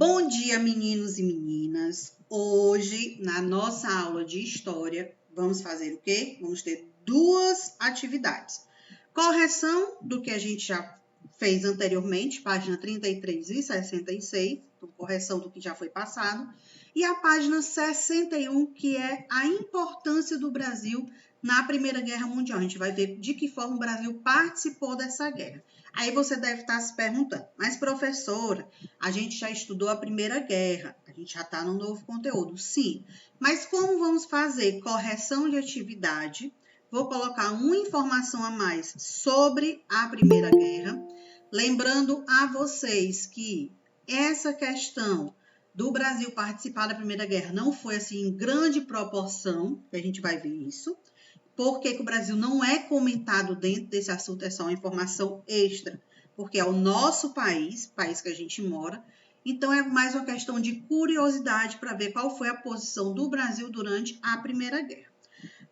Bom dia, meninos e meninas. Hoje, na nossa aula de história, vamos fazer o quê? Vamos ter duas atividades. Correção do que a gente já fez anteriormente, página 33 e 66, então, correção do que já foi passado, e a página 61, que é a importância do Brasil na Primeira Guerra Mundial. A gente vai ver de que forma o Brasil participou dessa guerra. Aí você deve estar se perguntando, mas professora, a gente já estudou a Primeira Guerra, a gente já está no novo conteúdo. Sim, mas como vamos fazer correção de atividade? Vou colocar uma informação a mais sobre a Primeira Guerra, lembrando a vocês que essa questão do Brasil participar da Primeira Guerra não foi assim em grande proporção, que a gente vai ver isso. Por que o Brasil não é comentado dentro desse assunto? É só uma informação extra, porque é o nosso país, país que a gente mora, então é mais uma questão de curiosidade para ver qual foi a posição do Brasil durante a Primeira Guerra.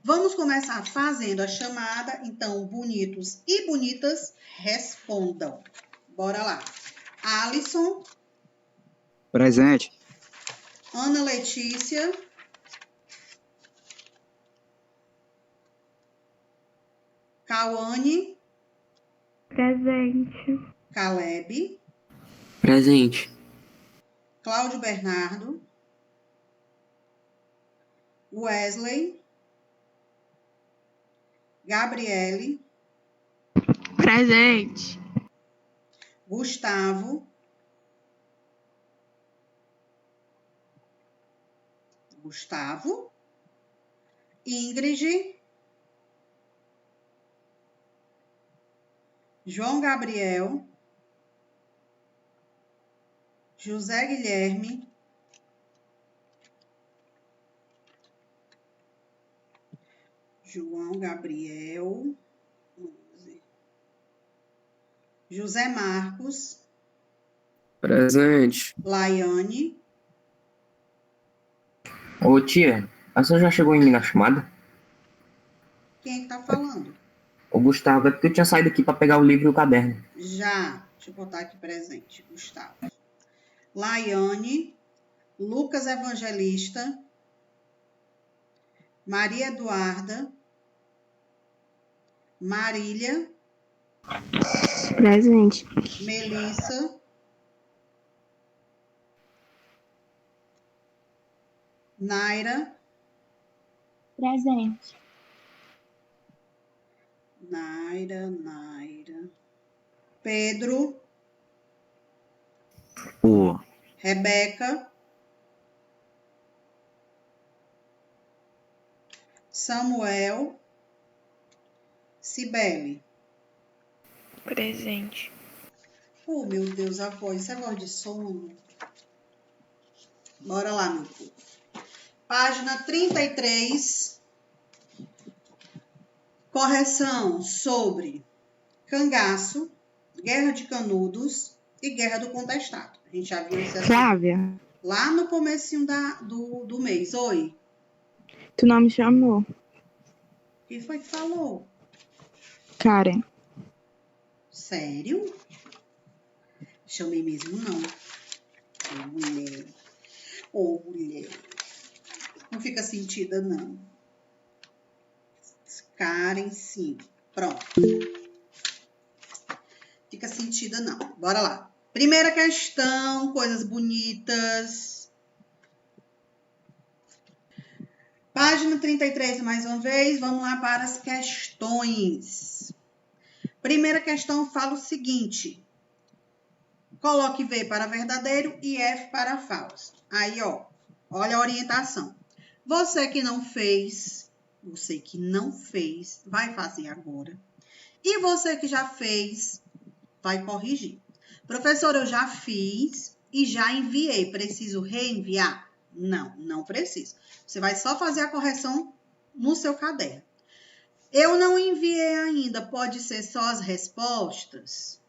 Vamos começar fazendo a chamada, então, bonitos e bonitas, respondam. Bora lá. Alisson. Presente. Ana Letícia. Cauane. Presente. Caleb. Presente. Cláudio Bernardo. Wesley. Gabriele. Presente. Gustavo. Ingrid. João Gabriel. José Guilherme. João Gabriel. José Marcos. Presente. Laiane. Ô tia, a senhora já chegou em mim na chamada? Quem é que tá falando? O Gustavo, é porque eu tinha saído aqui para pegar o livro e o caderno. Já. Deixa eu botar aqui presente. Gustavo. Laiane. Lucas Evangelista. Maria Eduarda. Marília. Presente. Melissa. Naira. Presente. Naira. Pedro. Ô. Rebeca. Samuel. Cibele. Presente. Oh, meu Deus, a voz. Isso é voz de sono? Bora lá, meu povo. Página 33. Correção sobre cangaço, guerra de Canudos e guerra do Contestado. A gente já viu isso assim. Flávia, Lá no comecinho do mês. Oi. tu não me chamou. Quem foi que falou? Karen. Sério? Chamei mesmo, não. Ô, mulher. Não fica sentida, não. Karen, sim. Pronto. Fica sentida, não. Bora lá. Primeira questão, coisas bonitas. Página 33, mais uma vez. Vamos lá para as questões. Primeira questão fala o seguinte. Coloque V para verdadeiro e F para falso. Aí, ó. Olha a orientação. Você que não fez, vai fazer agora. E você que já fez, vai corrigir. Professor, eu já fiz e já enviei. Preciso reenviar? Não, não preciso. Você vai só fazer a correção no seu caderno. Eu não enviei ainda. Pode ser só as respostas?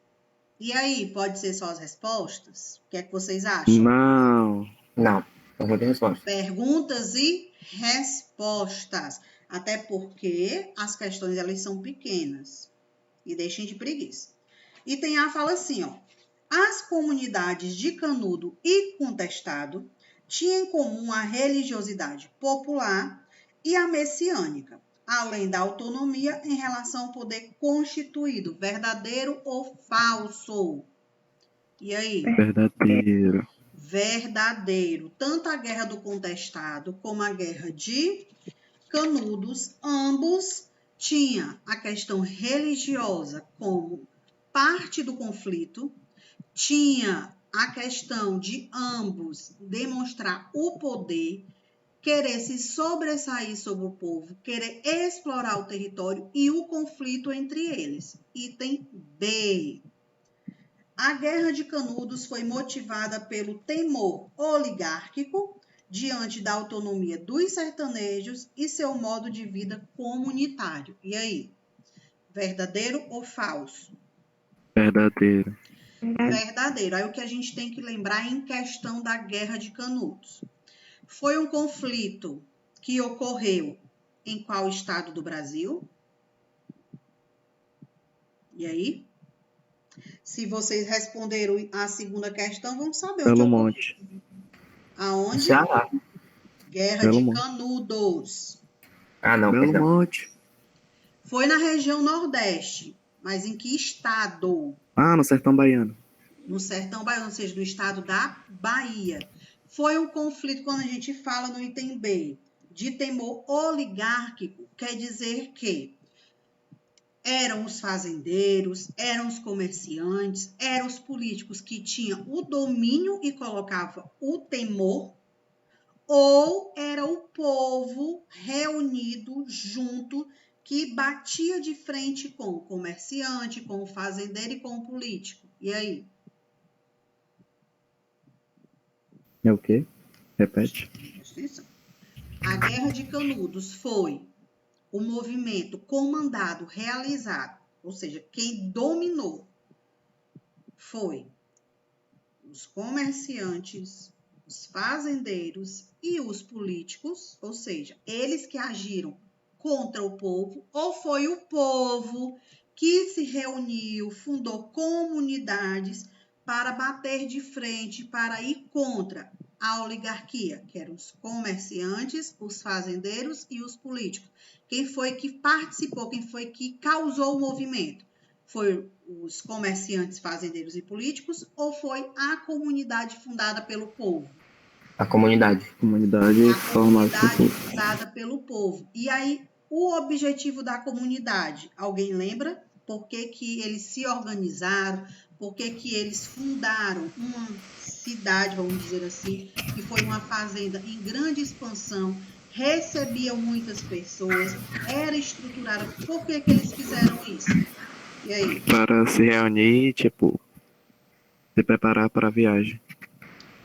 E aí, pode ser só as respostas? O que é que vocês acham? Não. Pergunta e resposta. Perguntas e respostas. Até porque as questões, elas são pequenas. E deixem de preguiça. Item A fala assim, ó. As comunidades de Canudo e Contestado tinham em comum a religiosidade popular e a messiânica, além da autonomia em relação ao poder constituído. Verdadeiro ou falso? E aí? Verdadeiro. Verdadeiro. Tanto a Guerra do Contestado como a Guerra de Canudos, ambos tinham a questão religiosa como parte do conflito, tinha a questão de ambos demonstrar o poder, querer se sobressair sobre o povo, querer explorar o território e o conflito entre eles. Item B. A Guerra de Canudos foi motivada pelo temor oligárquico diante da autonomia dos sertanejos e seu modo de vida comunitário. E aí? Verdadeiro ou falso? Verdadeiro. Verdadeiro. Aí o que a gente tem que lembrar em questão da Guerra de Canudos. Foi um conflito que ocorreu em qual estado do Brasil? E aí? Se vocês responderam a segunda questão, vamos saber onde Belo ocorreu. Monte. Aonde? Ceará. Guerra Belo de Monte. Canudos. Ah, não, Belo perdão. Monte. Foi na região Nordeste, mas em que estado? Ah, no Sertão Baiano. No Sertão Baiano, ou seja, no estado da Bahia. Foi um conflito, quando a gente fala no item B, de temor oligárquico, quer dizer que eram os fazendeiros, eram os comerciantes, eram os políticos que tinham o domínio e colocavam o temor, ou era o povo reunido junto que batia de frente com o comerciante, com o fazendeiro e com o político. E aí? É o quê? Repete. Presta atenção. A Guerra de Canudos foi o movimento comandado, realizado, ou seja, quem dominou foi os comerciantes, os fazendeiros e os políticos, ou seja, eles que agiram contra o povo, ou foi o povo que se reuniu, fundou comunidades para bater de frente, para ir contra a oligarquia, que eram os comerciantes, os fazendeiros e os políticos. Quem foi que participou, quem foi que causou o movimento? Foi os comerciantes, fazendeiros e políticos ou foi a comunidade fundada pelo povo? A comunidade. Comunidade A formada por comunidade povo. fundada pelo povo. E aí, o objetivo da comunidade, alguém lembra? Por que que eles se organizaram? Por que que eles fundaram uma cidade, vamos dizer assim, que foi uma fazenda em grande expansão, recebia muitas pessoas, era estruturada. Por que que eles fizeram isso? E aí? Para se reunir, tipo, se preparar para a viagem.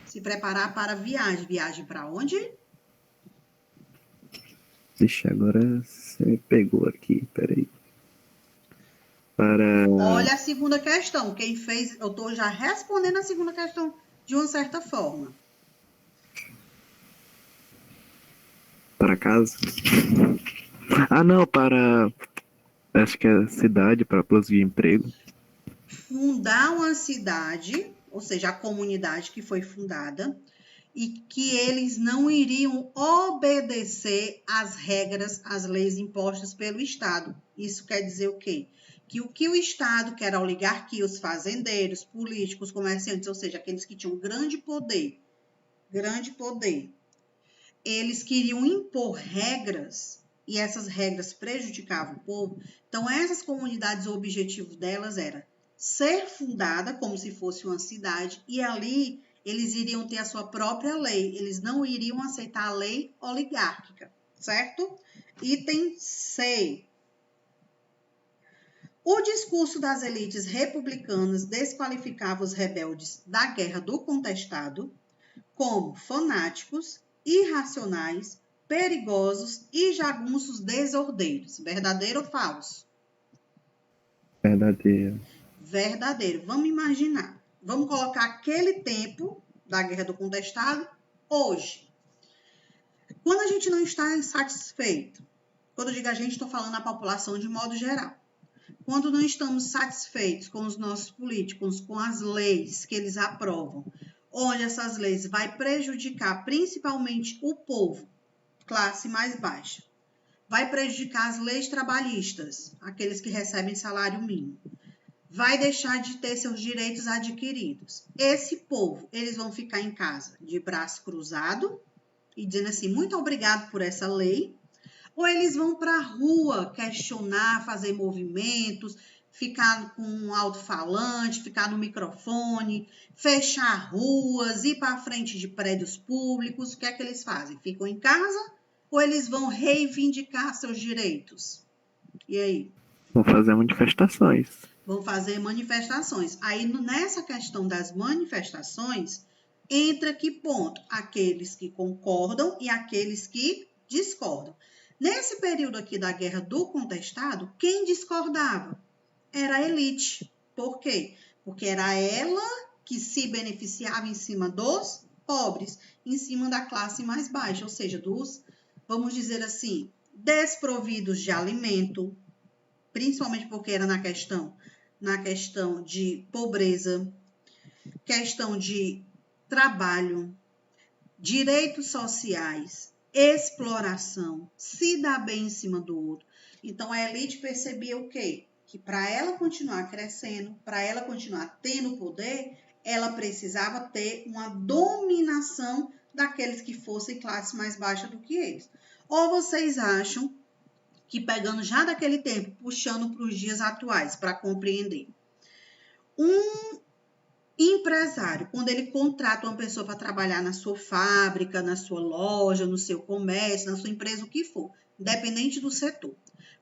Se preparar para a viagem. Viagem para onde? Vixe, agora você me pegou aqui, peraí. Para... Olha a segunda questão. Quem fez, eu estou já respondendo a segunda questão de uma certa forma. Para casa? Ah, não, para... Acho que é cidade, para conseguir emprego. Fundar uma cidade, ou seja, a comunidade que foi fundada, e que eles não iriam obedecer às regras, às leis impostas pelo Estado. Isso quer dizer o quê? Que o Estado, que era a oligarquia, os fazendeiros, políticos, comerciantes, ou seja, aqueles que tinham grande poder, eles queriam impor regras e essas regras prejudicavam o povo. Então, essas comunidades, o objetivo delas era ser fundada como se fosse uma cidade e ali eles iriam ter a sua própria lei. Eles não iriam aceitar a lei oligárquica, certo? Item C. O discurso das elites republicanas desqualificava os rebeldes da Guerra do Contestado como fanáticos, irracionais, perigosos e jagunços desordeiros. Verdadeiro ou falso? Verdadeiro. Verdadeiro. Vamos imaginar. Vamos colocar aquele tempo da Guerra do Contestado hoje. Quando a gente não está insatisfeito, quando eu digo a gente, estou falando a população de modo geral. quando não estamos satisfeitos com os nossos políticos, com as leis que eles aprovam, onde essas leis vai prejudicar principalmente o povo, classe mais baixa, vai prejudicar as leis trabalhistas, aqueles que recebem salário mínimo, vai deixar de ter seus direitos adquiridos. Esse povo, eles vão ficar em casa de braço cruzado e dizendo assim, muito obrigado por essa lei, ou eles vão para a rua questionar, fazer movimentos, ficar com um alto-falante, ficar no microfone, fechar ruas, ir para frente de prédios públicos. O que é que eles fazem? Ficam em casa ou eles vão reivindicar seus direitos? E aí? Vão fazer manifestações. Vão fazer manifestações. Aí, nessa questão das manifestações, entra que ponto? Aqueles que concordam e aqueles que discordam. Nesse período aqui da Guerra do Contestado, quem discordava? Era a elite. Por quê? Porque era ela que se beneficiava em cima dos pobres, em cima da classe mais baixa, ou seja, dos, vamos dizer assim, desprovidos de alimento, principalmente porque era na questão de pobreza, questão de trabalho, direitos sociais, exploração, se dar bem em cima do outro. Então, a elite percebia o quê? Que para ela continuar crescendo, para ela continuar tendo poder, ela precisava ter uma dominação daqueles que fossem classe mais baixa do que eles. Ou vocês acham que pegando já daquele tempo, puxando para os dias atuais, para compreender, um empresário, quando ele contrata uma pessoa para trabalhar na sua fábrica, na sua loja, no seu comércio, na sua empresa, o que for, independente do setor.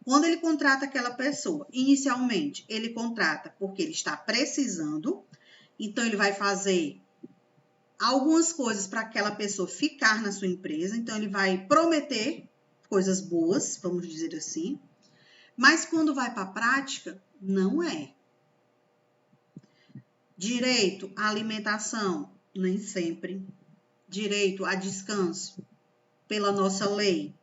Quando ele contrata aquela pessoa, inicialmente, ele contrata porque ele está precisando, então ele vai fazer algumas coisas para aquela pessoa ficar na sua empresa, então ele vai prometer coisas boas, vamos dizer assim, mas quando vai para a prática, não é. Direito à alimentação, nem sempre. Direito a descanso, pela nossa lei,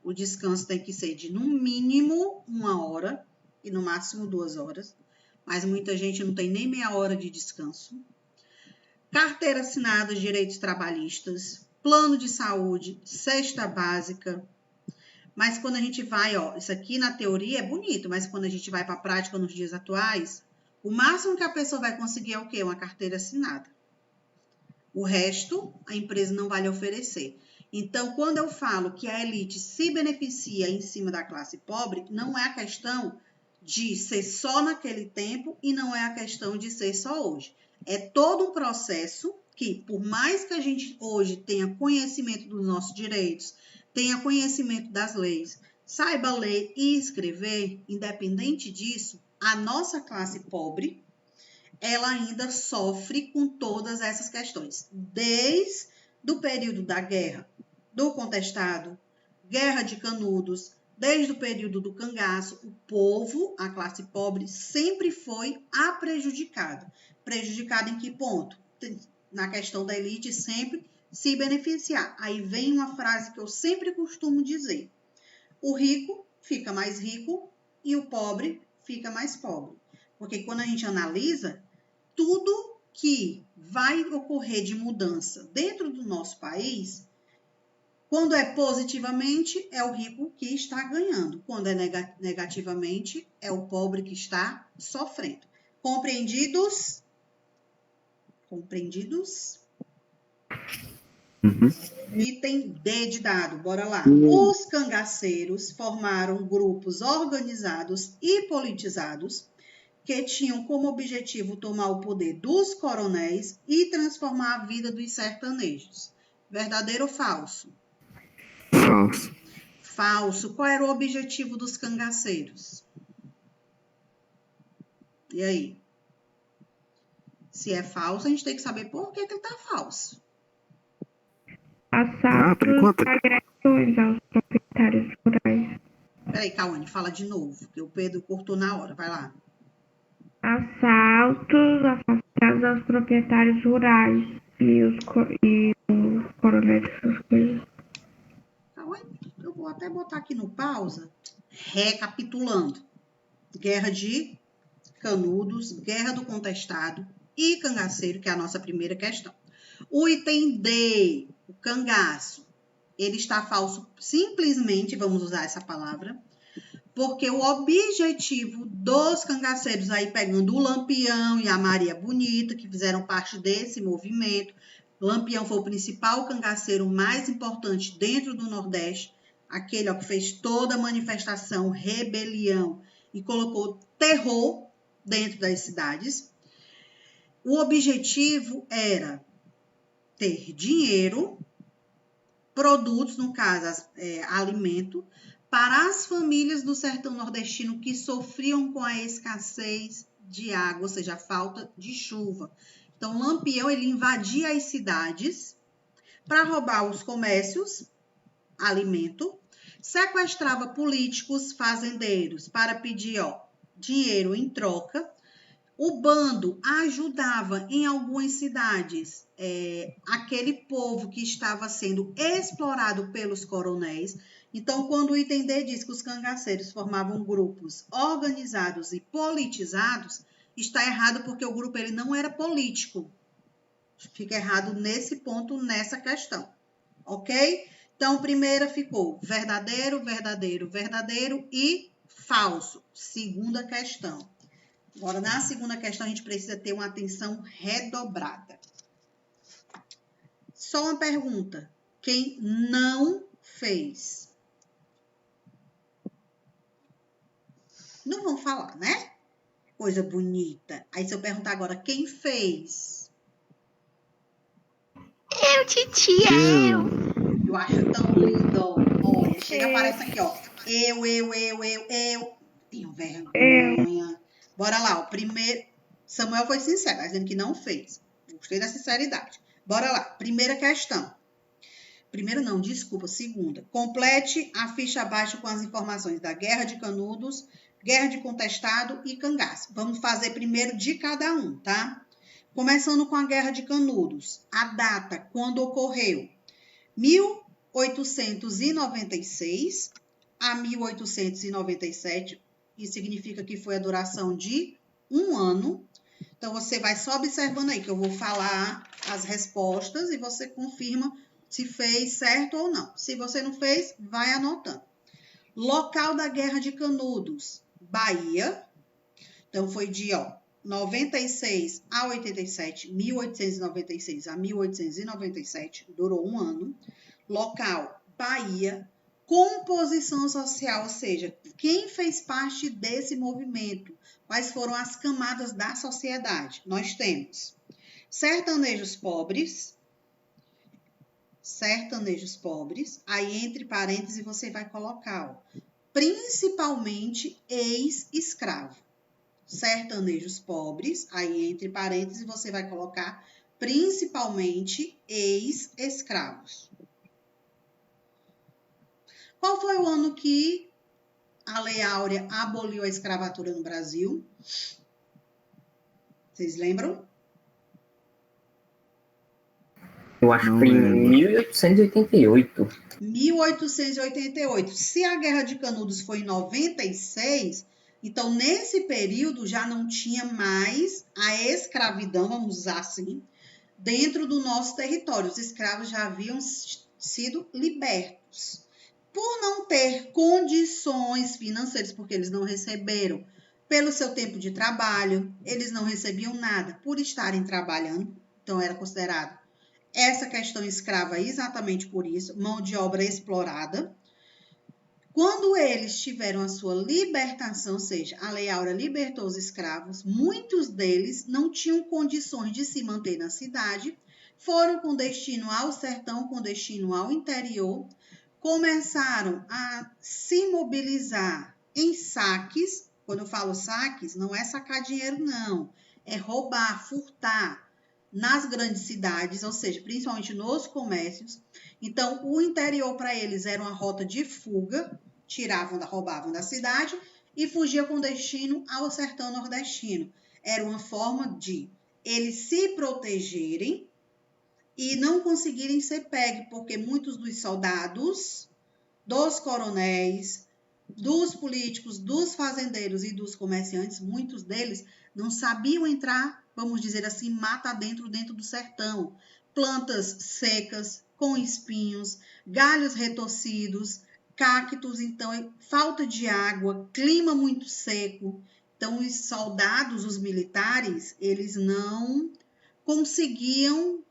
o descanso tem que ser de no mínimo 1 hora e no máximo 2 horas, mas muita gente não tem nem meia hora de descanso. Carteira assinada de direitos trabalhistas, plano de saúde, cesta básica. Mas quando a gente vai, isso aqui na teoria é bonito, mas quando a gente vai para a prática nos dias atuais, o máximo que a pessoa vai conseguir é o quê? Uma carteira assinada. O resto, a empresa não vai lhe oferecer. Então, quando eu falo que a elite se beneficia em cima da classe pobre, não é a questão de ser só naquele tempo e não é a questão de ser só hoje. É todo um processo que, por mais que a gente hoje tenha conhecimento dos nossos direitos, tenha conhecimento das leis, saiba ler e escrever, independente disso, a nossa classe pobre, ela ainda sofre com todas essas questões. Desde o período da guerra do contestado, guerra de Canudos, desde o período do cangaço, o povo, a classe pobre, sempre foi a prejudicada. Prejudicada em que ponto? Na questão da elite, sempre se beneficiar. Aí vem uma frase que eu sempre costumo dizer. O rico fica mais rico e o pobre fica mais pobre. Porque quando a gente analisa, tudo que vai ocorrer de mudança dentro do nosso país, quando é positivamente, é o rico que está ganhando. Quando é negativamente, é o pobre que está sofrendo. Compreendidos? Compreendidos? Uhum. Item D de dado, bora lá. Os cangaceiros formaram grupos organizados e politizados que tinham como objetivo tomar o poder dos coronéis e transformar a vida dos sertanejos. Verdadeiro ou falso? Falso. Falso. Qual era o objetivo dos cangaceiros? E aí? Se é falso, a gente tem que saber por que ele tá falso. Assaltos enquanto. agressões aos proprietários rurais. Peraí, Cauane, fala de novo, que o Pedro cortou na hora. Vai lá. Assaltos afetados aos proprietários rurais e os coronéis, essas coisas. Cauane, eu vou até botar aqui no pausa, recapitulando. Guerra de Canudos, Guerra do Contestado e Cangaceiro, que é a nossa primeira questão. O item D, o cangaço, ele está falso simplesmente, vamos usar essa palavra, porque o objetivo dos cangaceiros, aí pegando o Lampião e a Maria Bonita, que fizeram parte desse movimento, Lampião foi o principal cangaceiro mais importante dentro do Nordeste, aquele que fez toda a manifestação, rebelião e colocou terror dentro das cidades. O objetivo era ter dinheiro, produtos, no caso, alimento, para as famílias do sertão nordestino que sofriam com a escassez de água, ou seja, a falta de chuva. Então, Lampião, ele invadia as cidades para roubar os comércios, alimento, sequestrava políticos, fazendeiros para pedir dinheiro em troca. O bando ajudava em algumas cidades aquele povo que estava sendo explorado pelos coronéis. Então, quando o item D diz que os cangaceiros formavam grupos organizados e politizados, está errado porque o grupo ele não era político. Fica errado nesse ponto, nessa questão. Ok? Então, primeira ficou verdadeiro, verdadeiro, verdadeiro e falso. Segunda questão. Agora, na segunda questão, a gente precisa ter uma atenção redobrada. Só uma pergunta. Quem não fez? Não vão falar, né? Coisa bonita. Aí, se eu perguntar agora, quem fez? Eu, titia, eu. Eu acho tão lindo. Olha, chega, aparece aqui, ó. Eu. Tenho vergonha. Bora lá, o primeiro... Samuel foi sincero, dizendo que não fez. Gostei da sinceridade. Bora lá, primeira questão. Primeira não, desculpa, segunda. Complete a ficha abaixo com as informações da Guerra de Canudos, Guerra de Contestado e Cangaço. Vamos fazer primeiro de cada um, tá? Começando com a Guerra de Canudos. A data, quando ocorreu? 1896 a 1897. Isso significa que foi a duração de 1 ano. Então, você vai só observando aí, que eu vou falar as respostas e você confirma se fez certo ou não. Se você não fez, vai anotando. Local da Guerra de Canudos, Bahia. Então, foi de 96 a 87, 1896 a 1897, durou 1 ano. Local, Bahia. Composição social, ou seja, quem fez parte desse movimento? Quais foram as camadas da sociedade? Nós temos sertanejos pobres, aí entre parênteses você vai colocar, principalmente ex-escravo. Sertanejos pobres, aí entre parênteses você vai colocar principalmente ex-escravos. Qual foi o ano que a Lei Áurea aboliu a escravatura no Brasil? Vocês lembram? Eu acho que foi em 1888. 1888. Se a Guerra de Canudos foi em 96, então nesse período já não tinha mais a escravidão, vamos usar assim, dentro do nosso território. Os escravos já haviam sido libertos. Por não ter condições financeiras, porque eles não receberam pelo seu tempo de trabalho, eles não recebiam nada por estarem trabalhando, então era considerado essa questão escrava exatamente por isso, mão de obra explorada. Quando eles tiveram a sua libertação, ou seja, a Lei Áurea libertou os escravos, muitos deles não tinham condições de se manter na cidade, foram com destino ao sertão, com destino ao interior, começaram a se mobilizar em saques. Quando eu falo saques, não é sacar dinheiro, não. É roubar, furtar nas grandes cidades, ou seja, principalmente nos comércios. Então, o interior para eles era uma rota de fuga, roubavam da cidade e fugiam com destino ao sertão nordestino. Era uma forma de eles se protegerem e não conseguirem ser pegos, porque muitos dos soldados, dos coronéis, dos políticos, dos fazendeiros e dos comerciantes, muitos deles não sabiam entrar, vamos dizer assim, mata dentro do sertão. Plantas secas, com espinhos, galhos retorcidos, cactos, então falta de água, clima muito seco. Então os soldados, os militares, eles não conseguiam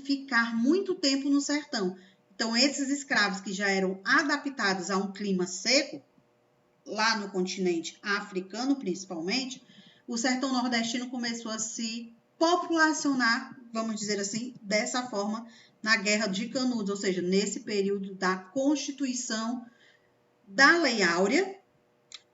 ficar muito tempo no sertão. Então esses escravos que já eram adaptados a um clima seco, lá no continente africano principalmente, o sertão nordestino começou a se populacionar, vamos dizer assim, dessa forma, na Guerra de Canudos, ou seja, nesse período da constituição da Lei Áurea.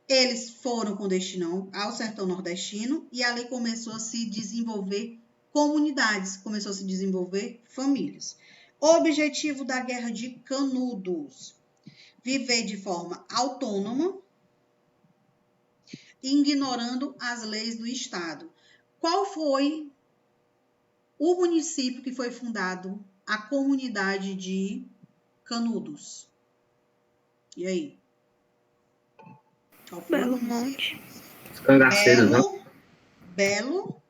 Eles foram com destino ao sertão nordestino e ali começou a se desenvolver comunidades, começou a se desenvolver famílias. Objetivo da Guerra de Canudos: viver de forma autônoma, ignorando as leis do Estado. Qual foi o município que foi fundado, a comunidade de Canudos? E aí? Qual foi Belo o município? Monte. Os cangaceiros, não? Belo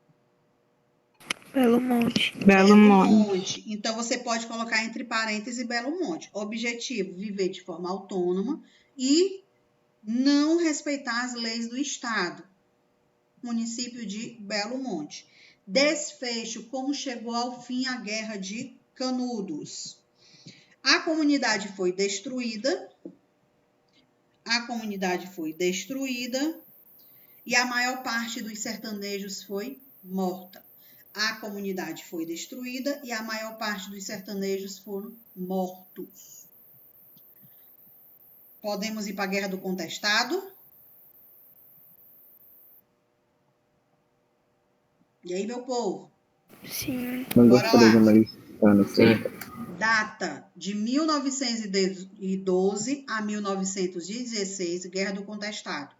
Monte. Belo Monte. Então, você pode colocar entre parênteses Belo Monte. Objetivo: viver de forma autônoma e não respeitar as leis do Estado. Município de Belo Monte. Desfecho: como chegou ao fim a Guerra de Canudos. A comunidade foi destruída. E a maior parte dos sertanejos foi morta. A comunidade foi destruída e a maior parte dos sertanejos foram mortos. Podemos ir para a Guerra do Contestado? E aí, meu povo? Sim. Não Bora gostaria lá. de mais Sim. Data de 1912 a 1916, Guerra do Contestado.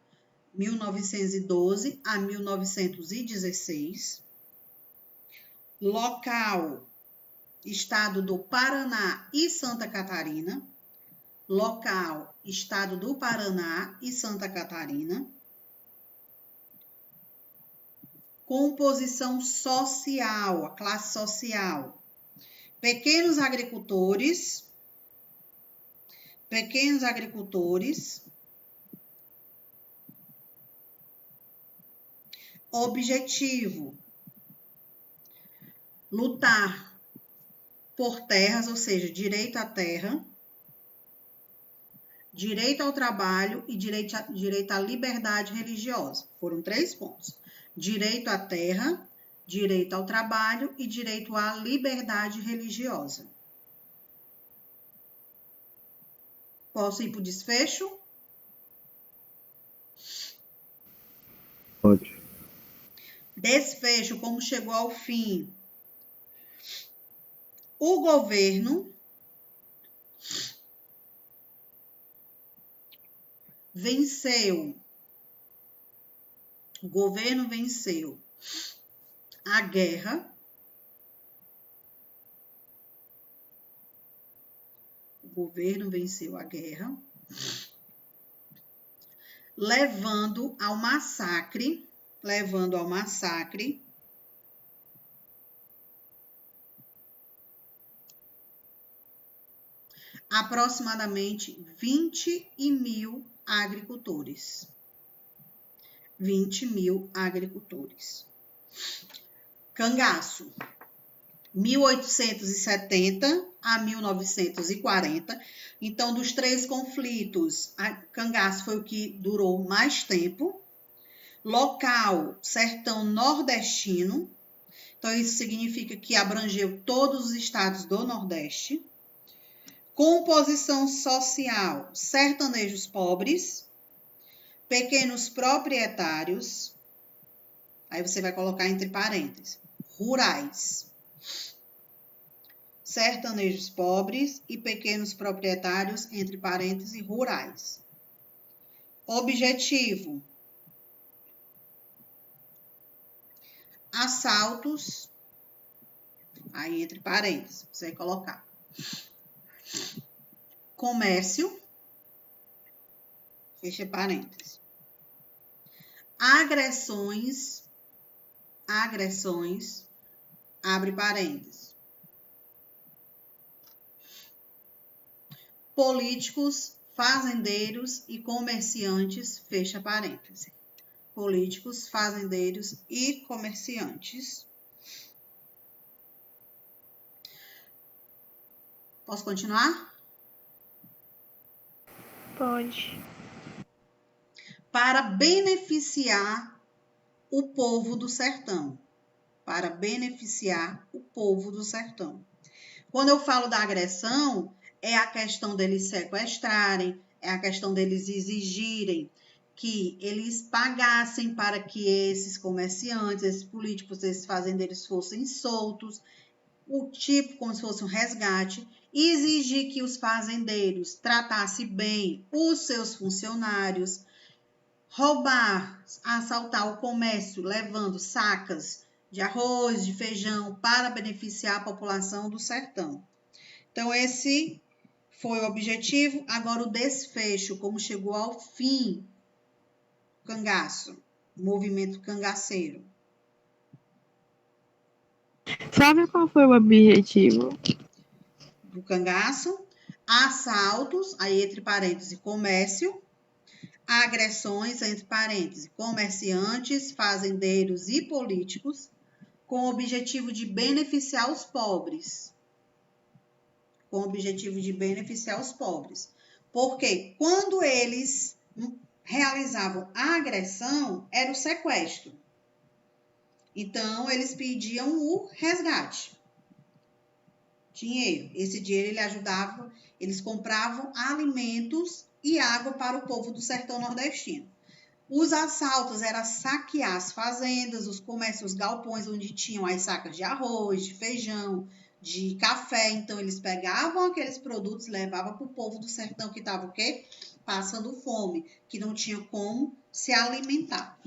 1912 a 1916. Local: Estado do Paraná e Santa Catarina. Local: Estado do Paraná e Santa Catarina. Composição social, a classe social: pequenos agricultores. Objetivo: lutar por terras, ou seja, direito à terra, direito ao trabalho e direito à liberdade religiosa. Foram 3 pontos. Direito à terra, direito ao trabalho e direito à liberdade religiosa. Posso ir para o desfecho? Pode. Desfecho: como chegou ao fim. O governo venceu a guerra. Levando ao massacre aproximadamente 20.000 agricultores. 20.000 agricultores. Cangaço: 1870 a 1940. Então, dos 3 conflitos, Cangaço foi o que durou mais tempo. Local: sertão nordestino. Então, isso significa que abrangeu todos os estados do Nordeste. Composição social: sertanejos pobres, pequenos proprietários. Aí você vai colocar entre parênteses, rurais. Sertanejos pobres e pequenos proprietários, entre parênteses, rurais. Objetivo: assaltos, aí entre parênteses, você vai colocar. Comércio, fecha parênteses. Agressões, abre parênteses. Políticos, fazendeiros e comerciantes, fecha parênteses. Políticos, fazendeiros e comerciantes. Posso continuar? Pode. Para beneficiar o povo do sertão. Para beneficiar o povo do sertão. Quando eu falo da agressão, é a questão deles sequestrarem, é a questão deles exigirem que eles pagassem para que esses comerciantes, esses políticos, esses fazendeiros fossem soltos, o tipo como se fosse um resgate, e exigir que os fazendeiros tratassem bem os seus funcionários, roubar, assaltar o comércio, levando sacas de arroz, de feijão, para beneficiar a população do sertão. Então, esse foi o objetivo. Agora, o desfecho, como chegou ao fim, cangaço, movimento cangaceiro. Sabe qual foi o objetivo? Do cangaço, assaltos, aí entre parênteses, comércio, agressões, entre parênteses, comerciantes, fazendeiros e políticos, com o objetivo de beneficiar os pobres. Com o objetivo de beneficiar os pobres. Porque quando eles realizavam a agressão, era o sequestro. Então, eles pediam o resgate. Dinheiro. Esse dinheiro ele ajudava, eles compravam alimentos e água para o povo do sertão nordestino. Os assaltos eram saquear as fazendas, os comércios, os galpões onde tinham as sacas de arroz, de feijão, de café. Então, eles pegavam aqueles produtos e levavam para o povo do sertão que estava o quê? Passando fome, que não tinha como se alimentar.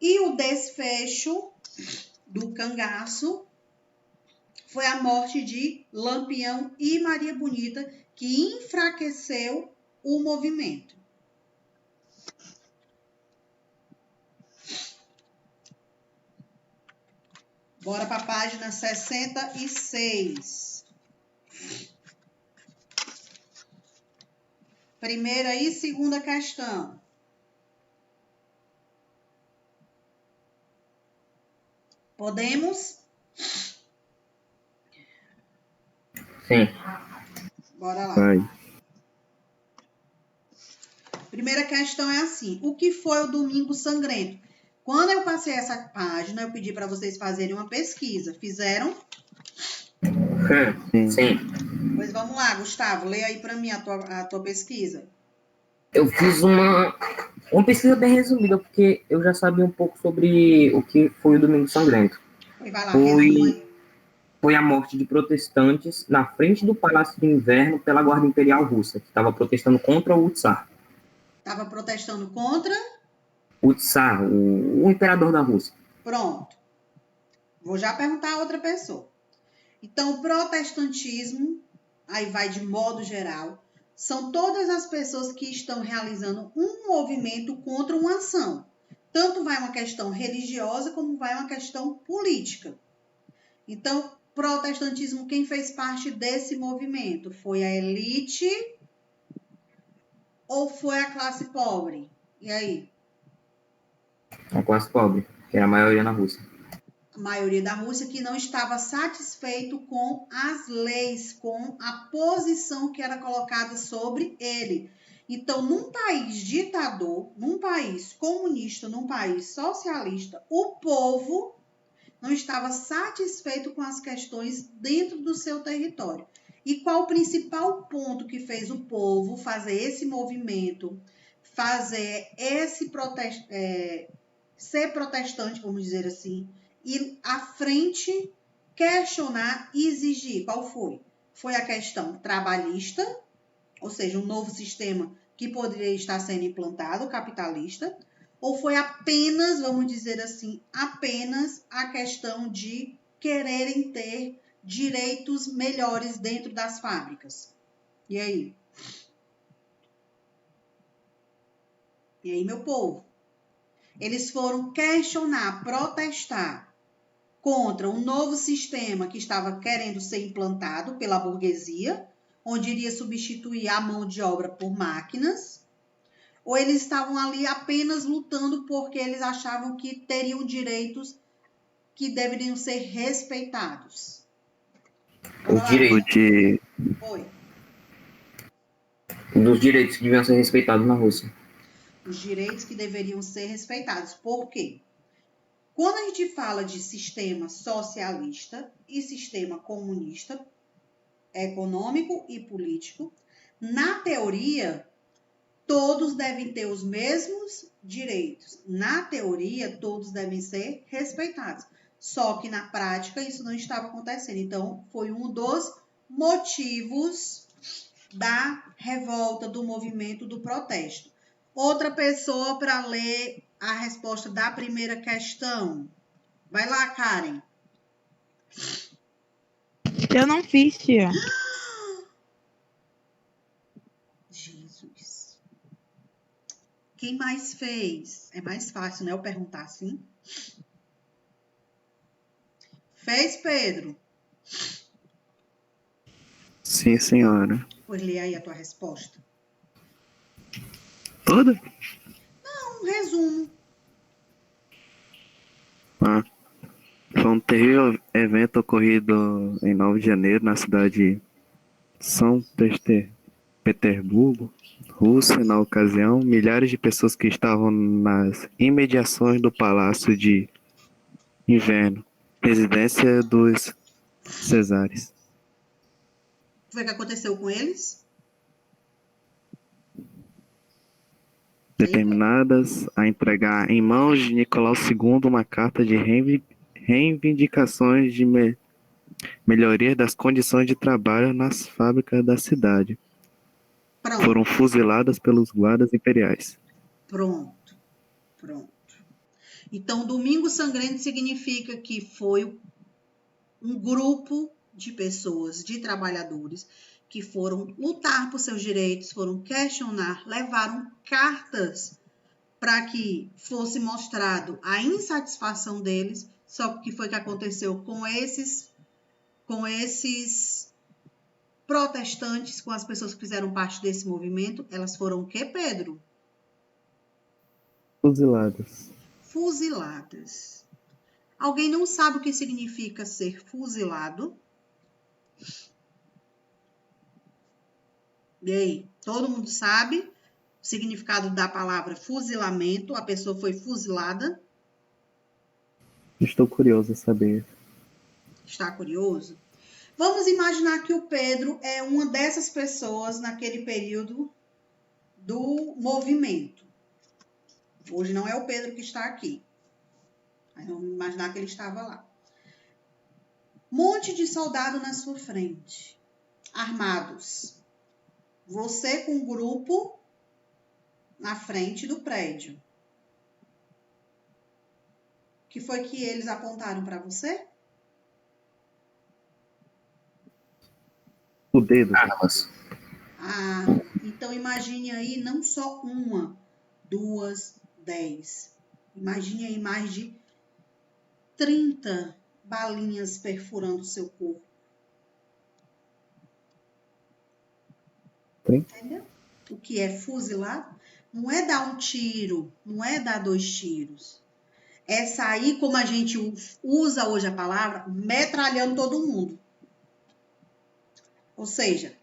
E o desfecho do cangaço foi a morte de Lampião e Maria Bonita, que enfraqueceu o movimento. Bora para a página 66. Primeira e segunda questão. Podemos? Sim. Bora lá. Vai. Primeira questão é assim. O que foi o Domingo Sangrento? Quando eu passei essa página, eu pedi para vocês fazerem uma pesquisa. Fizeram? Sim. Pois vamos lá, Gustavo. Leia aí para mim a tua pesquisa. Eu fiz uma pesquisa bem resumida, porque eu já sabia um pouco sobre o que foi o Domingo Sangrento. Vai lá, resuma aí. Foi a morte de protestantes na frente do Palácio de Inverno pela Guarda Imperial Russa, que estava protestando contra o Tsar. Estava protestando contra? O Tsar, o imperador da Rússia. Pronto. Vou já perguntar a outra pessoa. Então, o protestantismo, aí vai de modo geral, são todas as pessoas que estão realizando um movimento contra uma ação. Tanto vai uma questão religiosa, como vai uma questão política. Então, protestantismo, quem fez parte desse movimento? Foi a elite ou foi a classe pobre? E aí? A classe pobre, que era a maioria na Rússia. A maioria da Rússia que não estava satisfeito com as leis, com a posição que era colocada sobre ele. Então, num país ditador, num país comunista, num país socialista, o povo não estava satisfeito com as questões dentro do seu território. E qual o principal ponto que fez o povo fazer esse movimento, fazer esse protesto, ser protestante, vamos dizer assim, ir à frente, questionar e exigir? Qual foi? Foi a questão trabalhista, ou seja, um novo sistema que poderia estar sendo implantado, capitalista, ou foi apenas, vamos dizer assim, apenas a questão de quererem ter direitos melhores dentro das fábricas? E aí? E aí, meu povo? Eles foram questionar, protestar contra um novo sistema que estava querendo ser implantado pela burguesia, onde iria substituir a mão de obra por máquinas, ou eles estavam ali apenas lutando porque eles achavam que teriam direitos que deveriam ser respeitados? Os direitos, Oi. dos direitos que deviam ser respeitados na Rússia. Os direitos que deveriam ser respeitados. Por quê? Quando a gente fala de sistema socialista e sistema comunista, econômico e político, na teoria, todos devem ter os mesmos direitos. Na teoria, todos devem ser respeitados. Só que na prática isso não estava acontecendo. Então, foi um dos motivos da revolta, do movimento, do protesto. Outra pessoa para ler a resposta da primeira questão. Vai lá, Karen. Eu não fiz, tia. Jesus. Quem mais fez? É mais fácil, né? Eu perguntar assim. Fez, Pedro? Sim, senhora. Pois lê aí a tua resposta. Toda? Um resumo. Ah. Foi um terrível evento ocorrido em 9 de janeiro na cidade de São Petersburgo, Rússia. Na ocasião, milhares de pessoas que estavam nas imediações do Palácio de Inverno, residência dos Cesares, O que foi que aconteceu com eles? determinadas a entregar em mãos de Nicolau II uma carta de reivindicações de melhoria das condições de trabalho nas fábricas da cidade. Pronto. Foram fuziladas pelos guardas imperiais. Pronto. Então, Domingo Sangrento significa que foi um grupo de pessoas, de trabalhadores, que foram lutar por seus direitos, foram questionar, levaram cartas para que fosse mostrado a insatisfação deles. Só que o que foi que aconteceu com esses protestantes, com as pessoas que fizeram parte desse movimento? Elas foram o quê, Pedro? Fuziladas. Alguém não sabe o que significa ser fuzilado? E aí, todo mundo sabe o significado da palavra fuzilamento? A pessoa foi fuzilada? Estou curioso a saber. Está curioso? Vamos imaginar que o Pedro é uma dessas pessoas naquele período do movimento. Hoje não é o Pedro que está aqui. Mas vamos imaginar que ele estava lá. Monte de soldado na sua frente, armados. Você com um grupo na frente do prédio. O que foi que eles apontaram para você? O dedo. Armas. Ah, então imagine aí não só uma, 2, 10. Imagine aí mais de 30 balinhas perfurando o seu corpo. Entendeu? O que é fuzilado não é dar um tiro, não é dar 2 tiros. É sair, como a gente usa hoje a palavra, metralhando todo mundo. Ou seja,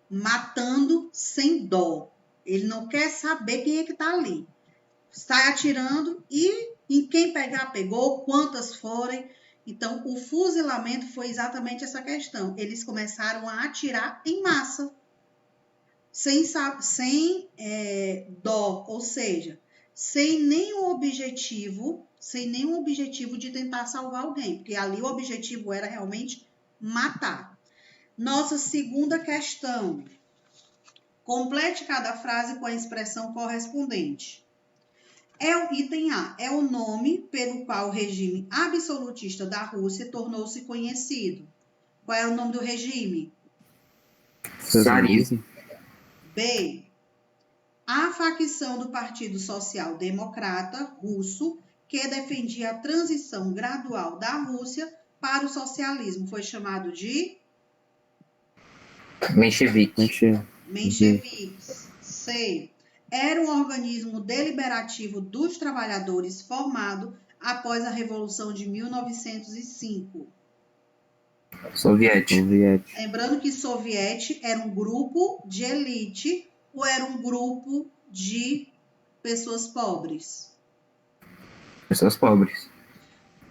matando sem dó. Ele não quer saber quem é que está ali. Sai atirando e em quem pegar, pegou, quantas forem. Então, o fuzilamento foi exatamente essa questão. Eles começaram a atirar em massa. Sem dó, ou seja, sem nenhum objetivo de tentar salvar alguém, porque ali o objetivo era realmente matar. Nossa segunda questão. Complete cada frase com a expressão correspondente. O item A é o nome pelo qual o regime absolutista da Rússia tornou-se conhecido. Qual é o nome do regime? Zarismo. B. a facção do Partido Social Democrata russo, que defendia a transição gradual da Rússia para o socialismo, foi chamado de Menchevique. mencheviques. C. Era um organismo deliberativo dos trabalhadores formado após a Revolução de 1905. Soviético. Lembrando que soviete era um grupo de elite ou era um grupo de pessoas pobres, Pessoas pobres.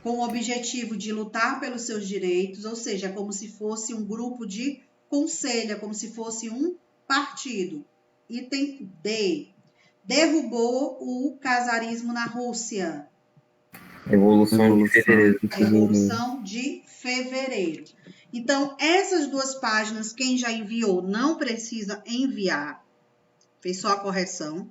com o objetivo de lutar pelos seus direitos, ou seja, como se fosse um grupo de conselho, como se fosse um partido. Item D. Derrubou o czarismo na Rússia. Revolução de Fevereiro. Revolução de Fevereiro. Então, essas duas páginas, quem já enviou não precisa enviar. Fez só a correção.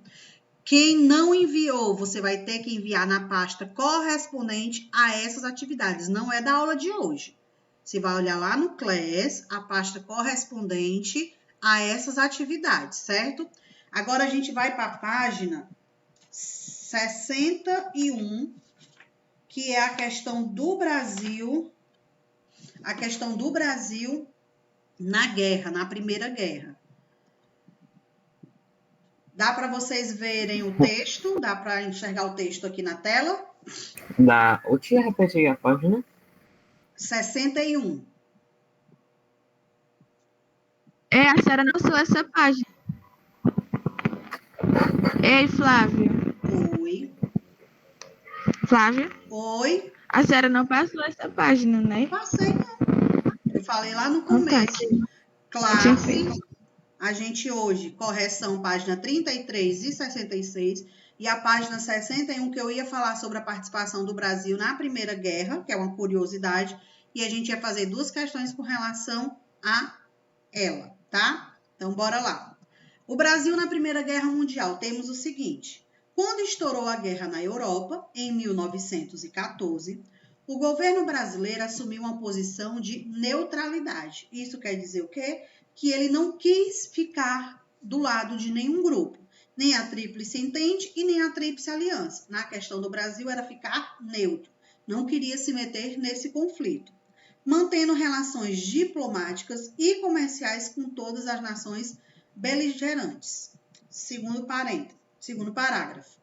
Quem não enviou, você vai ter que enviar na pasta correspondente a essas atividades. Não é da aula de hoje. Você vai olhar lá no CLES, a pasta correspondente a essas atividades, certo? Agora a gente vai para a página 61, que é a questão do Brasil na guerra, na Primeira Guerra. Dá para vocês verem o texto? Dá para enxergar o texto aqui na tela? Dá. Ô, tia, repete aí a página. 61. A senhora não sou essa página. Ei, Flávia. Oi. Flávia, Oi. a senhora não passou essa página, né? Passei, não. Eu falei lá no Não tá começo. aqui. Classe, a gente hoje, correção, página 33 e 66, e a página 61, que eu ia falar sobre a participação do Brasil na Primeira Guerra, que é uma curiosidade, e a gente ia fazer duas questões com relação a ela, tá? Então, bora lá. O Brasil na Primeira Guerra Mundial, temos o seguinte: quando estourou a guerra na Europa, em 1914, o governo brasileiro assumiu uma posição de neutralidade. Isso quer dizer o quê? Que ele não quis ficar do lado de nenhum grupo, nem a Tríplice Entente e nem a Tríplice Aliança. Na questão do Brasil era ficar neutro, não queria se meter nesse conflito, mantendo relações diplomáticas e comerciais com todas as nações beligerantes. Segundo parágrafo.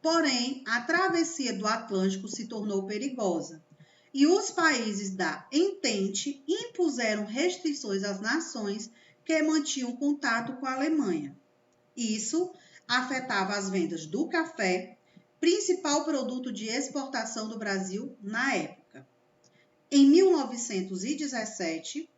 Porém, a travessia do Atlântico se tornou perigosa e os países da Entente impuseram restrições às nações que mantinham contato com a Alemanha. Isso afetava as vendas do café, principal produto de exportação do Brasil na época. Em 1917,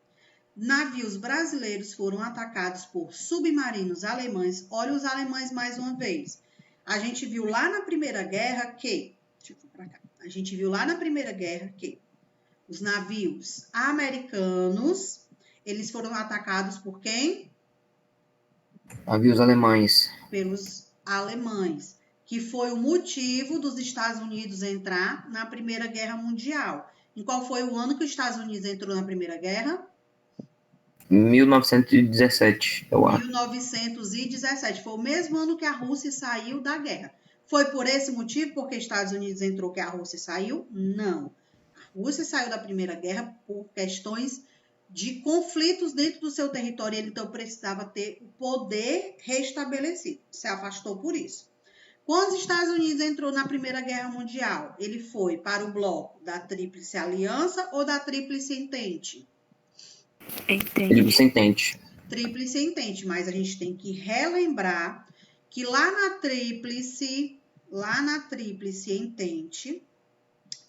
navios brasileiros foram atacados por submarinos alemães. Olha os alemães mais uma vez. A gente viu lá na Primeira Guerra que... os navios americanos, eles foram atacados por quem? Navios alemães. Pelos alemães, que foi o motivo dos Estados Unidos entrar na Primeira Guerra Mundial. Em qual foi o ano que os Estados Unidos entrou na Primeira Guerra? 1917, eu acho. 1917. Foi o mesmo ano que a Rússia saiu da guerra. Foi por esse motivo, porque os Estados Unidos entrou, que a Rússia saiu? Não. A Rússia saiu da Primeira Guerra por questões de conflitos dentro do seu território. Ele então precisava ter o poder restabelecido. Se afastou por isso. Quando os Estados Unidos entrou na Primeira Guerra Mundial, ele foi para o bloco da Tríplice Aliança ou da Tríplice Entente? Tríplice Entente. Tríplice Entente, mas a gente tem que relembrar que lá na Tríplice Entente,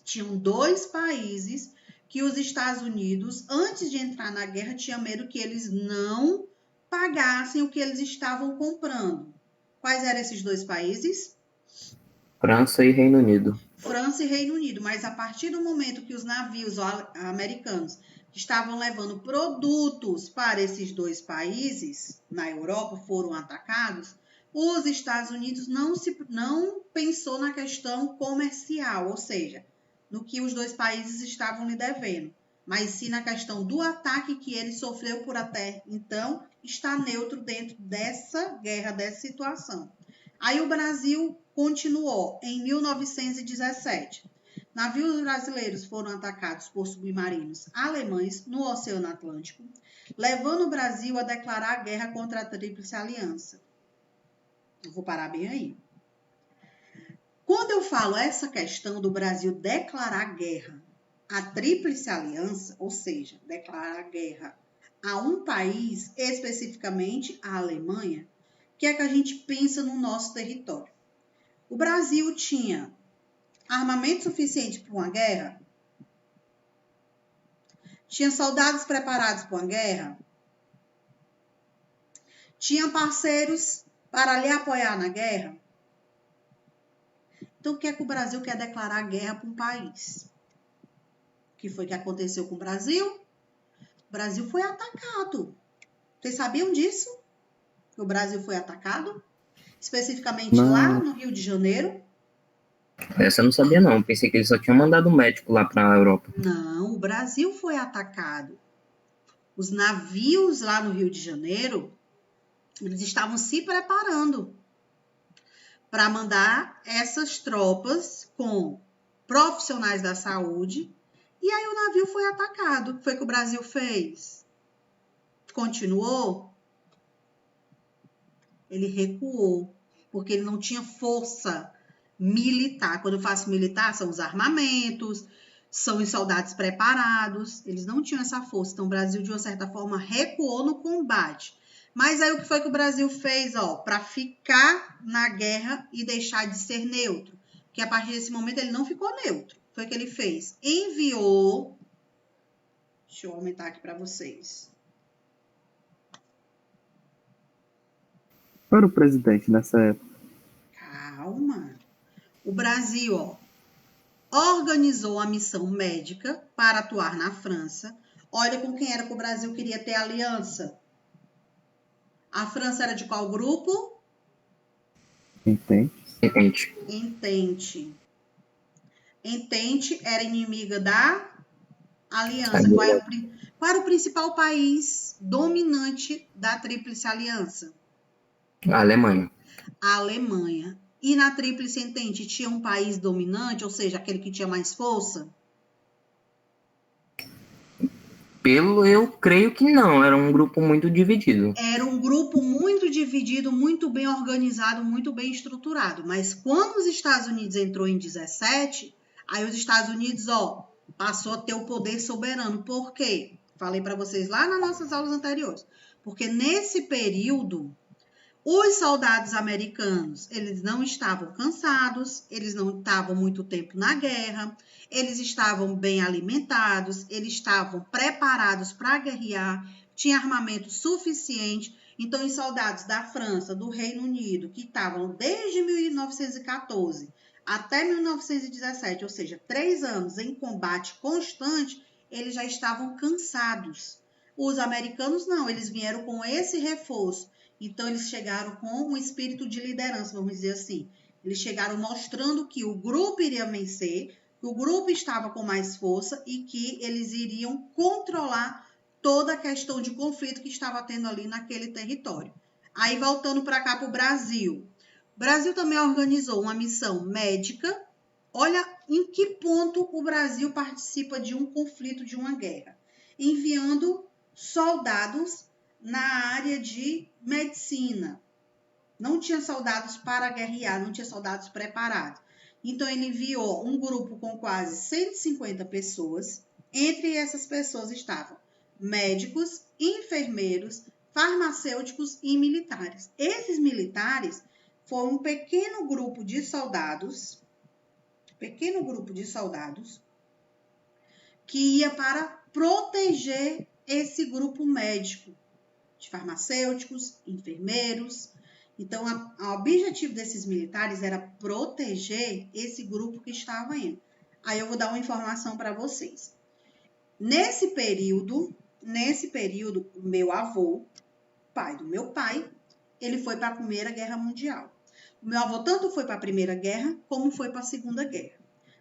tinham dois países que os Estados Unidos, antes de entrar na guerra, tinham medo que eles não pagassem o que eles estavam comprando. Quais eram esses dois países? França e Reino Unido. França e Reino Unido, mas a partir do momento que os navios americanos estavam levando produtos para esses dois países, na Europa, foram atacados, os Estados Unidos não pensou na questão comercial, ou seja, no que os dois países estavam lhe devendo, mas sim na questão do ataque que ele sofreu por até então está neutro dentro dessa guerra, dessa situação. Aí o Brasil continuou em 1917. Navios brasileiros foram atacados por submarinos alemães no Oceano Atlântico, levando o Brasil a declarar guerra contra a Tríplice Aliança. Eu vou parar bem aí. Quando eu falo essa questão do Brasil declarar guerra à Tríplice Aliança, ou seja, declarar guerra a um país, especificamente a Alemanha, o que é que a gente pensa no nosso território? O Brasil tinha armamento suficiente para uma guerra? Tinha soldados preparados para uma guerra? Tinha parceiros para lhe apoiar na guerra? Então, o que é que o Brasil quer declarar guerra para um país? O que foi que aconteceu com o Brasil? O Brasil foi atacado. Vocês sabiam disso? Que o Brasil foi atacado? Especificamente lá no Rio de Janeiro? Essa eu não sabia, não. Pensei que eles só tinham mandado um médico lá para a Europa. Não, o Brasil foi atacado. Os navios lá no Rio de Janeiro, eles estavam se preparando para mandar essas tropas com profissionais da saúde. E aí o navio foi atacado. O que foi que o Brasil fez? Continuou? Ele recuou, porque ele não tinha força militar. Quando eu faço militar, são os armamentos, são os soldados preparados. Eles não tinham essa força. Então, o Brasil, de uma certa forma, recuou no combate. Mas aí, o que foi que o Brasil fez, para ficar na guerra e deixar de ser neutro? Que a partir desse momento, ele não ficou neutro. O que foi que ele fez? Enviou... Deixa eu aumentar aqui para vocês. Qual era o presidente nessa época? Calma. O Brasil, organizou a missão médica para atuar na França. Olha com quem era que o Brasil queria ter aliança. A França era de qual grupo? Entende? Entente. Entente era inimiga da aliança. Qual era o principal país dominante da Tríplice Aliança? A Alemanha. A Alemanha. E na Tríplice Entente tinha um país dominante, ou seja, aquele que tinha mais força? Eu creio que não, era um grupo muito dividido. Era um grupo muito dividido, muito bem organizado, muito bem estruturado. Mas quando os Estados Unidos entrou em 17, aí os Estados Unidos, passou a ter o poder soberano. Por quê? Falei para vocês lá nas nossas aulas anteriores. Porque nesse período, os soldados americanos, eles não estavam cansados, eles não estavam muito tempo na guerra, eles estavam bem alimentados, eles estavam preparados para guerrear, tinha armamento suficiente. Então, os soldados da França, do Reino Unido, que estavam desde 1914 até 1917, ou seja, 3 anos em combate constante, eles já estavam cansados. Os americanos não, eles vieram com esse reforço. Então, eles chegaram com um espírito de liderança, vamos dizer assim. Eles chegaram mostrando que o grupo iria vencer, que o grupo estava com mais força e que eles iriam controlar toda a questão de conflito que estava tendo ali naquele território. Aí, voltando para cá, para o Brasil. O Brasil também organizou uma missão médica. Olha em que ponto o Brasil participa de um conflito, de uma guerra. Enviando soldados na área de medicina. Não tinha soldados para guerrear, não tinha soldados preparados. Então, ele enviou um grupo com quase 150 pessoas. Entre essas pessoas estavam médicos, enfermeiros, farmacêuticos e militares. Esses militares foram um pequeno grupo de soldados que ia para proteger esse grupo médico, de farmacêuticos, enfermeiros. Então, o objetivo desses militares era proteger esse grupo que estava indo. Aí eu vou dar uma informação para vocês. Nesse período, o meu avô, pai do meu pai, ele foi para a Primeira Guerra Mundial. O meu avô tanto foi para a Primeira Guerra, como foi para a Segunda Guerra.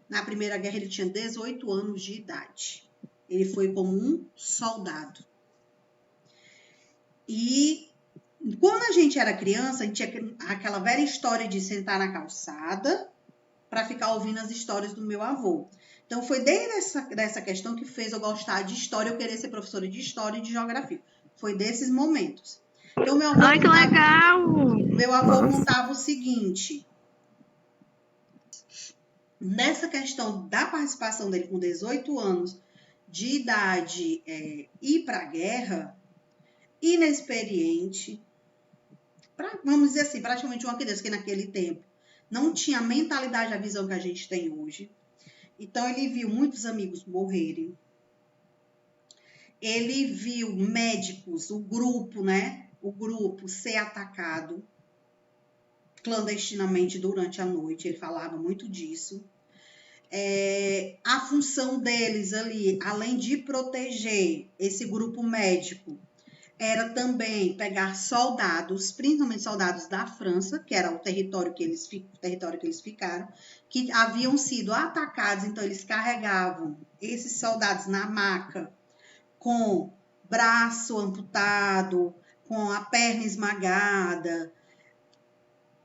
Na Primeira Guerra, ele tinha 18 anos de idade. Ele foi como um soldado. E quando a gente era criança, a gente tinha aquela velha história de sentar na calçada para ficar ouvindo as histórias do meu avô. Então, foi desde dessa questão que fez eu gostar de história, eu querer ser professora de história e de geografia. Foi desses momentos. Então, Ai, que legal! Meu avô contava o seguinte. Nessa questão da participação dele com 18 anos de idade, ir para a guerra, inexperiente, vamos dizer assim, praticamente uma criança que naquele tempo não tinha a mentalidade, a visão que a gente tem hoje. Então, ele viu muitos amigos morrerem. Ele viu médicos, o grupo ser atacado clandestinamente durante a noite. Ele falava muito disso. A função deles ali, além de proteger esse grupo médico, era também pegar soldados, principalmente soldados da França, que era o território que eles ficaram, que haviam sido atacados. Então, eles carregavam esses soldados na maca, com braço amputado, com a perna esmagada,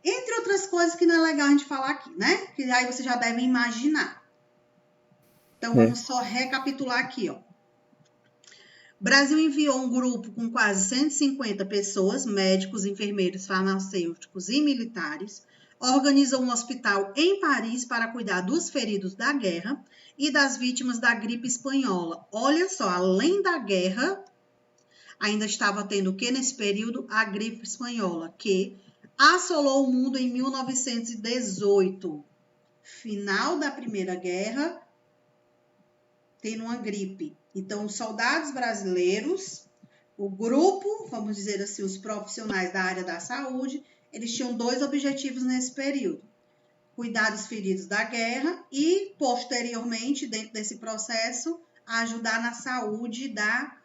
entre outras coisas que não é legal a gente falar aqui, né? Que aí você já deve imaginar. Então, vamos só recapitular aqui, ó. O Brasil enviou um grupo com quase 150 pessoas, médicos, enfermeiros, farmacêuticos e militares, organizou um hospital em Paris para cuidar dos feridos da guerra e das vítimas da gripe espanhola. Olha só, além da guerra, ainda estava tendo o que nesse período? A gripe espanhola, que assolou o mundo em 1918. Final da Primeira Guerra, tendo uma gripe. Então, os soldados brasileiros, o grupo, vamos dizer assim, os profissionais da área da saúde, eles tinham 2 objetivos nesse período: cuidar dos feridos da guerra e, posteriormente, dentro desse processo, ajudar na saúde da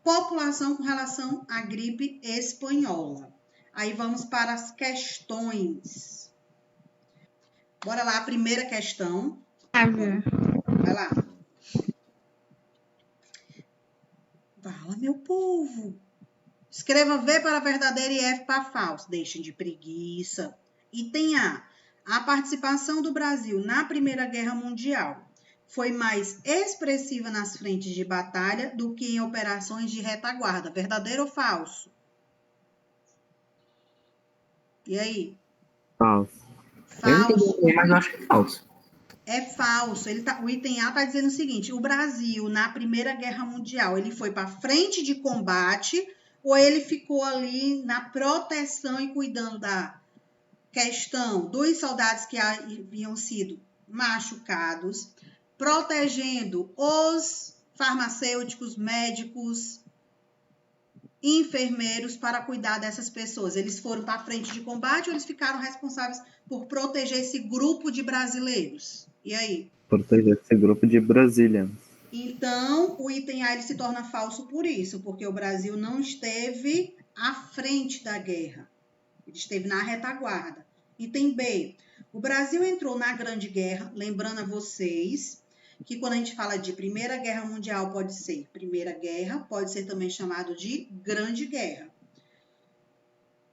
população com relação à gripe espanhola. Aí vamos para as questões. Bora lá, a primeira questão. Flávia, Vai lá. Fala, meu povo. Escreva V para verdadeiro e F para falso. Deixem de preguiça. Item A. A participação do Brasil na Primeira Guerra Mundial foi mais expressiva nas frentes de batalha do que em operações de retaguarda. Verdadeiro ou falso? E aí? Falso. Eu entendi, mas eu acho que é falso. É falso. O item A está dizendo o seguinte: o Brasil, na Primeira Guerra Mundial, ele foi para frente de combate ou ele ficou ali na proteção e cuidando da questão dos soldados que haviam sido machucados, protegendo os farmacêuticos, médicos, enfermeiros para cuidar dessas pessoas? Eles foram para frente de combate ou eles ficaram responsáveis por proteger esse grupo de brasileiros? E aí? Proteger esse grupo de brasileiros. Então, o item A ele se torna falso por isso, porque o Brasil não esteve à frente da guerra. Ele esteve na retaguarda. Item B. O Brasil entrou na Grande Guerra, lembrando a vocês que quando a gente fala de Primeira Guerra Mundial, pode ser Primeira Guerra, pode ser também chamado de Grande Guerra.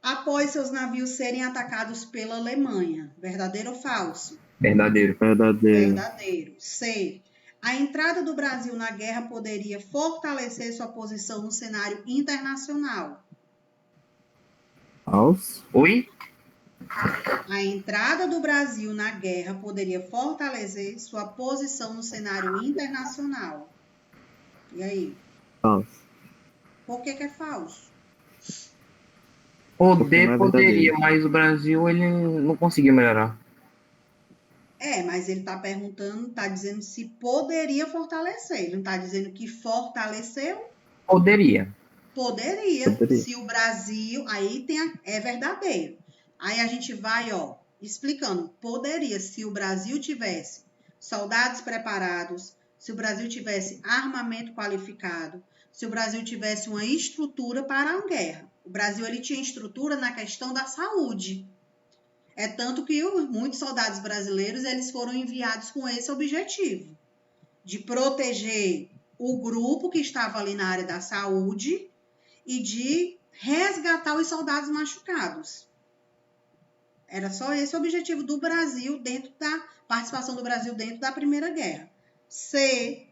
Após seus navios serem atacados pela Alemanha. Verdadeiro ou falso? Verdadeiro. Verdadeiro. C. A entrada do Brasil na guerra poderia fortalecer sua posição no cenário internacional. Falso. Oi? A entrada do Brasil na guerra poderia fortalecer sua posição no cenário internacional. E aí? Falso. Por que é falso? Poderia, mas o Brasil ele não conseguiu melhorar. Mas ele está perguntando, está dizendo se poderia fortalecer. Ele não está dizendo que fortaleceu. Poderia. Poderia. Se o Brasil... Aí é verdadeiro. Aí a gente vai, explicando. Poderia, se o Brasil tivesse soldados preparados, se o Brasil tivesse armamento qualificado, se o Brasil tivesse uma estrutura para a guerra. O Brasil ele tinha estrutura na questão da saúde. É tanto que muitos soldados brasileiros eles foram enviados com esse objetivo, de proteger o grupo que estava ali na área da saúde e de resgatar os soldados machucados. Era só esse o objetivo do Brasil dentro da participação do Brasil dentro da Primeira Guerra. C,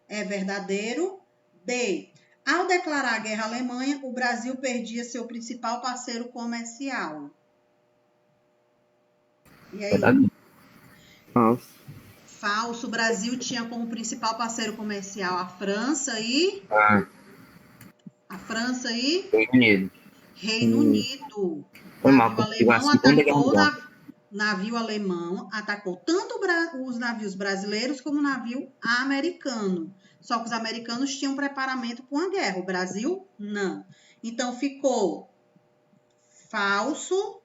é verdadeiro. D, ao declarar a guerra à Alemanha, o Brasil perdia seu principal parceiro comercial. E aí? Verdade. Falso. Falso. O Brasil tinha como principal parceiro comercial a França e... Ah, Reino Unido. Reino Unido. Foi mal, porque a Segunda Guerra Mundial. Navio alemão atacou tanto os navios brasileiros como o navio americano. Só que os americanos tinham preparamento para uma guerra, o Brasil não. Então ficou falso,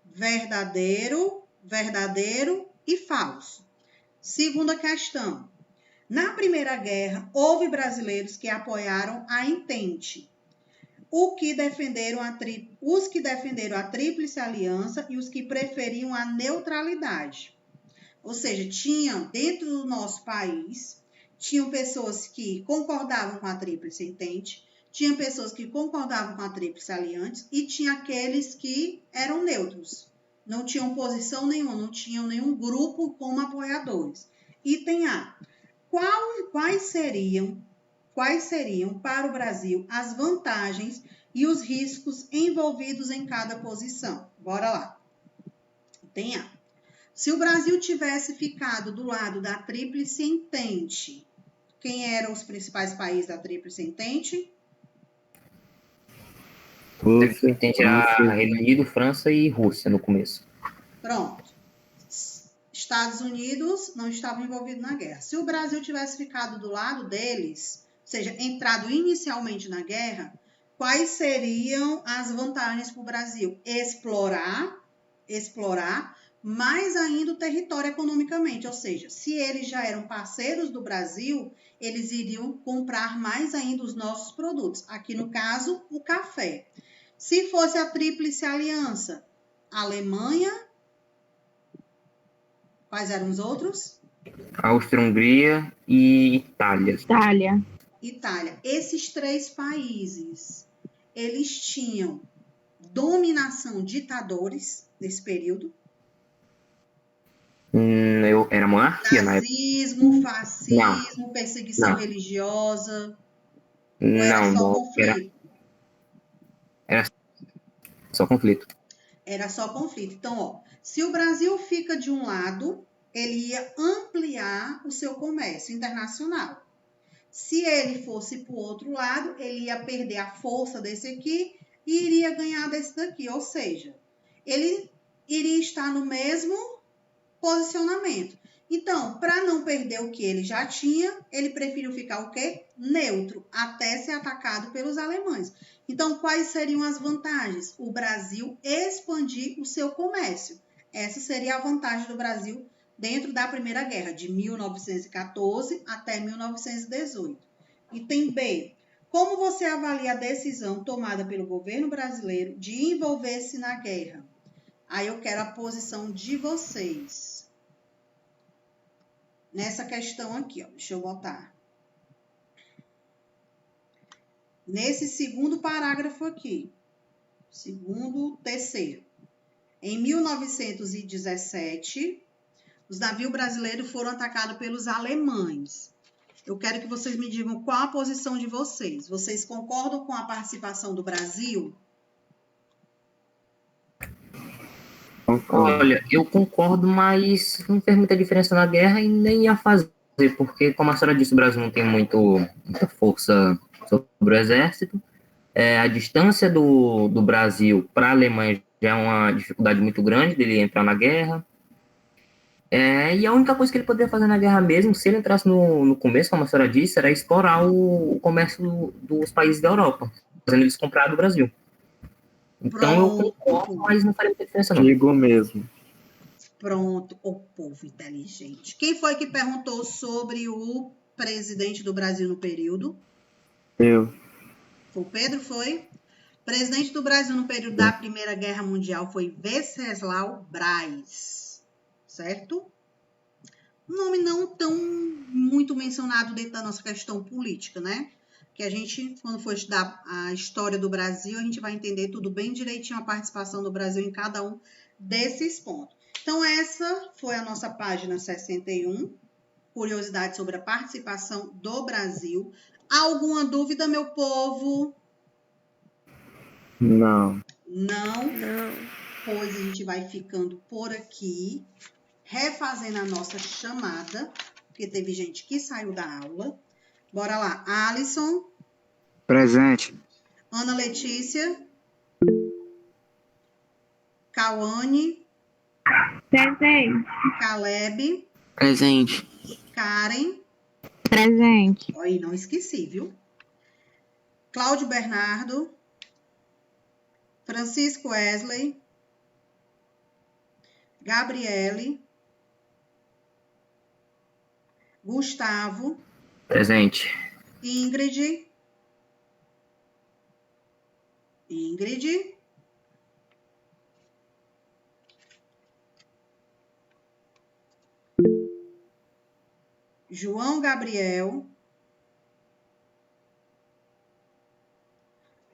verdadeiro, verdadeiro e falso. Segunda questão. Na Primeira Guerra, houve brasileiros que apoiaram a Entente. Os que defenderam a Tríplice Aliança e os que preferiam a neutralidade. Ou seja, tinham dentro do nosso país, tinham pessoas que concordavam com a Tríplice Entente, tinha pessoas que concordavam com a Tríplice Aliança e tinha aqueles que eram neutros. Não tinham posição nenhuma, não tinham nenhum grupo como apoiadores. Item A. Quais seriam para o Brasil as vantagens e os riscos envolvidos em cada posição? Bora lá. Item A. Se o Brasil tivesse ficado do lado da Tríplice Entente, quem eram os principais países da Tríplice Entente? Rússia, Entente era Reino Unido, França e Rússia no começo. Pronto. Estados Unidos não estavam envolvidos na guerra. Se o Brasil tivesse ficado do lado deles, ou seja, entrado inicialmente na guerra, quais seriam as vantagens para o Brasil? Explorar mais ainda o território economicamente. Ou seja, se eles já eram parceiros do Brasil, eles iriam comprar mais ainda os nossos produtos. Aqui no caso, o café. Se fosse a Tríplice Aliança, Alemanha, quais eram os outros? Áustria-Hungria e Itália. Itália. Esses três países, eles tinham dominação ditadores nesse período. Era monarquia na época. Nazismo, fascismo, perseguição religiosa. Ou era só conflito? Era só conflito. Era só conflito. Então, ó, se o Brasil fica de um lado, ele ia ampliar o seu comércio internacional. Se ele fosse para o outro lado, ele ia perder a força desse aqui e iria ganhar desse daqui. Ou seja, ele iria estar no mesmo posicionamento. Então, para não perder o que ele já tinha, ele preferiu ficar o quê? Neutro, até ser atacado pelos alemães. Então, quais seriam as vantagens? O Brasil expandir o seu comércio. Essa seria a vantagem do Brasil dentro da Primeira Guerra, de 1914 até 1918. Item B. Como você avalia a decisão tomada pelo governo brasileiro de envolver-se na guerra? Aí eu quero a posição de vocês. Nessa questão aqui, ó, deixa eu botar. Nesse segundo parágrafo aqui, terceiro. Em 1917, os navios brasileiros foram atacados pelos alemães. Eu quero que vocês me digam qual a posição de vocês. Vocês concordam com a participação do Brasil? Olha, eu concordo, mas não fez muita diferença na guerra e nem ia fazer, porque, como a senhora disse, o Brasil não tem muita força sobre o exército. A distância do Brasil para a Alemanha já é uma dificuldade muito grande dele entrar na guerra. E a única coisa que ele poderia fazer na guerra mesmo, se ele entrasse no começo, como a senhora disse, era explorar o comércio dos países da Europa, fazendo eles comprar do Brasil. Então eu concordo, mas não faria muita diferença não. Digo mesmo. Pronto, o povo inteligente. Quem foi que perguntou sobre o presidente do Brasil no período? Eu. O Pedro foi? O presidente do Brasil no período da Primeira Guerra Mundial foi Venceslau Braz, certo? um nome não tão muito mencionado dentro da nossa questão política, né? Que a gente, quando for estudar a história do Brasil, a gente vai entender tudo bem direitinho a participação do Brasil em cada um desses pontos. Então, essa foi a nossa página 61, curiosidade sobre a participação do Brasil. Alguma dúvida, meu povo? Não. Não? Pois a gente vai ficando por aqui, refazendo a nossa chamada, porque teve gente que saiu da aula. Bora lá. Alisson, Presente. Ana Letícia, Cauane, Presente. Caleb, Presente. Karen. Presente. Aí, não esqueci, viu? Cláudio Bernardo, Francisco Wesley, Gabriele, Gustavo, Presente. Ingrid, João Gabriel,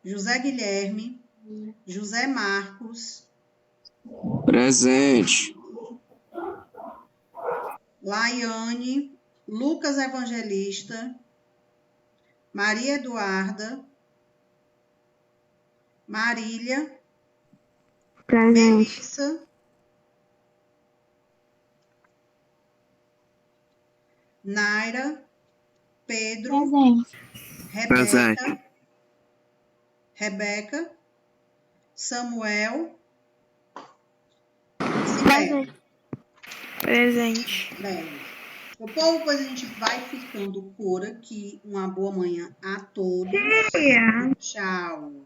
José Guilherme, José Marcos, Presente. Laiane, Lucas Evangelista, Maria Eduarda, Marília, Presente. Melissa, Naira, Pedro, Presente. Rebeca, Samuel, Sibeli. Presente. Bem, o povo, pois a gente vai ficando por aqui. Uma boa manhã a todos. Yeah. Tchau.